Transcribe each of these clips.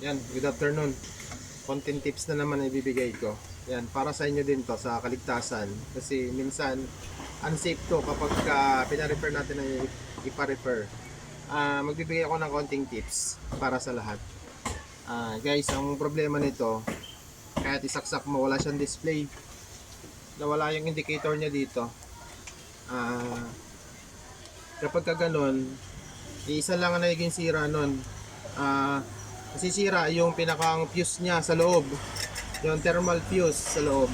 Yan, good afternoon. Content tips na naman na ibibigay ko. Yan, para sa inyo din to sa kaligtasan. Kasi minsan, unsafe to kapag pina-refer natin na ipa-refer. Magbibigay ako ng konting tips para sa lahat. Guys, ang problema nito, kahit isaksak mo, wala siyang display. Nawala yung indicator niya dito. Kapag ka ganun, isa lang ang nagiging sira nun. Nasisira yung pinakang fuse niya sa loob, yung thermal fuse sa loob.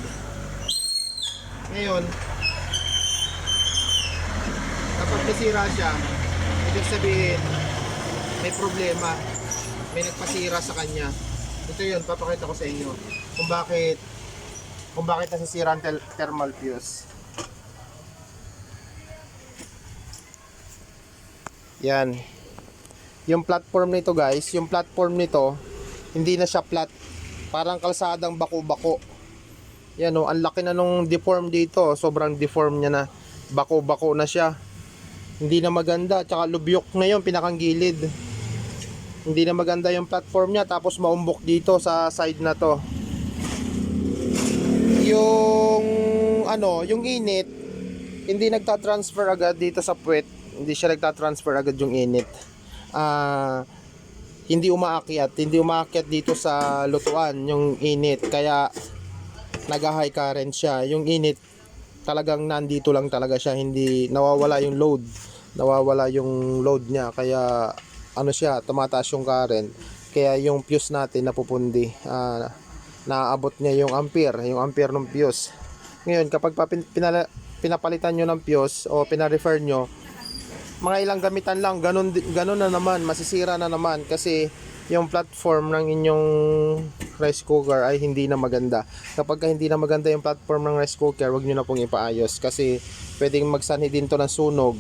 Ngayon, kapag nasira siya, ibig sabihin may problema, may nagpasira sa kanya. Ito yun, papakita ko sa inyo kung bakit nasisira ang thermal fuse. Yan. Yung platform nito guys, yung platform nito, hindi na siya flat. Parang kalsadang bako-bako. Yan o, ang laki na nung deform dito. Sobrang deform niya na. Bako-bako na siya. Hindi na maganda. Tsaka lubyok na yun, pinakang gilid. Hindi na maganda yung platform niya. Tapos maumbok dito sa side na to. Yung init, hindi nagta-transfer agad dito sa puwet. Hindi siya nagta-transfer agad yung init. Hindi umaakyat dito sa lutuan yung init, kaya nag-high current siya. Yung init talagang nandito lang talaga siya, hindi nawawala yung load niya, kaya tumataas yung current, kaya yung fuse natin napupundi. Naaabot niya yung ampere ng fuse. Ngayon kapag pinapalitan nyo ng fuse o pina-refer nyo, mga ilang gamitan lang, ganun na naman, masisira na naman, kasi yung platform ng inyong rice cooker ay hindi na maganda. Kapag hindi na maganda yung platform ng rice cooker, wag nyo na pong ipaayos, kasi pwedeng magsanhi din to ng sunog.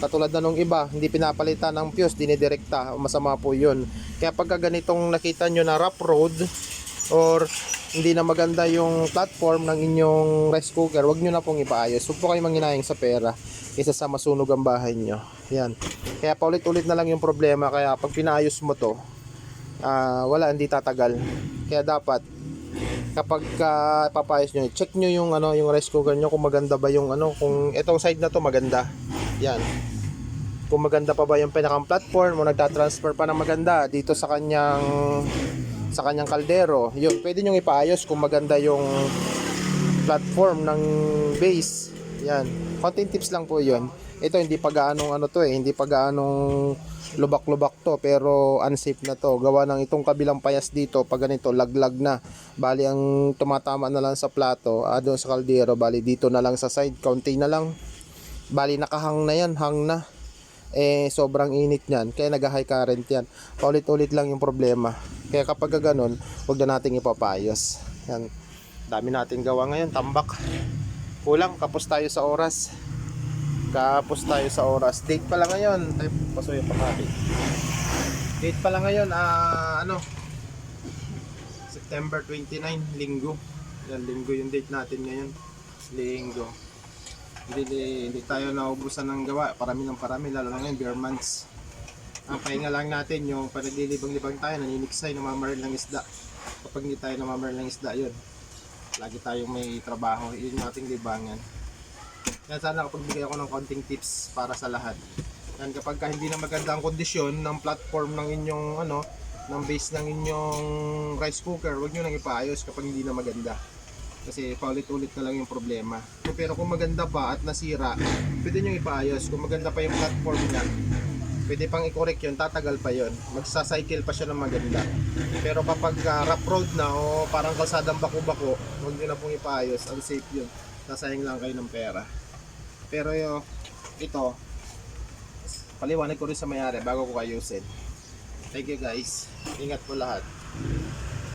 Katulad na nung iba, hindi pinapalitan ng fuse, dinidirekta, masama po yun. Kaya pagka ganitong nakita nyo na rough road or hindi na maganda yung platform ng inyong rice cooker, wag nyo na pong ipaayos. Huwag po kayo manghinayang sa pera kaysa sa masunog ang bahay nyo. Yan. Kaya paulit-ulit na lang yung problema. Kaya pag pinaayos mo to, hindi tatagal. Kaya dapat kapag papayos nyo, check nyo yung rice cooker nyo kung maganda ba yung kung itong side na to maganda. Yan. Kung maganda pa ba yung pinakang platform o nagta-transfer pa ng maganda dito sa kanyang kaldero. Yun, pwede nyo ipaayos kung maganda yung platform ng base. Yan. Konting tips lang po yun. Ito hindi pa gaanong hindi pa gaanong lubak-lubak to, pero unsafe na to. Gawa ng itong kabilang payas dito, pag ganito, laglag na. Bali ang tumatama na lang sa plato, doon sa kaldero, bali dito na lang sa side, kaunti na lang. Bali nakahang na yan, hang na. Sobrang init niyan, kaya nag-high current yan. Paulit-ulit lang yung problema. Kaya kapag ganon, huwag na nating ipapayos. Yan. Dami nating gawa ngayon, tambak. Kulang, kapos tayo sa oras. Date pa lang ngayon. Ay, pasoy pa natin. Date pa lang ngayon, September 29, linggo. Yan, linggo yung date natin ngayon. Linggo. Hindi tayo naubusan ng gawa. Parami, lalo na ngayon, beer months. Ang pahinga lang natin, yung panaglilibang-libang tayo, naniniksay, namamaril ng isda. Kapag hindi tayo namamaril ng isda, yun. Lagi tayong may trabaho, yun yung ating libangan. Yan, sana kapagbigay ako ng konting tips para sa lahat. Yan, kapag hindi na maganda ang kondisyon ng platform ng inyong ng base ng inyong rice cooker, huwag nyo nang ipaayos kapag hindi na maganda. Kasi paulit-ulit na lang yung problema. Pero kung maganda pa at nasira, pwede nyo ipaayos. Kung maganda pa yung platform niya, pwede pang i-correct yun, tatagal pa yun. Magsa-cycle pa siya ng maganda. Pero kapag rough road na o parang kalsadang bako-bako, huwag nyo na pong ipaayos. Unsafe yun. Sasayang lang kayo ng pera. Pero ito, paliwanag ko rin sa may-ari bago ko ayusin. Thank you guys. Ingat po lahat.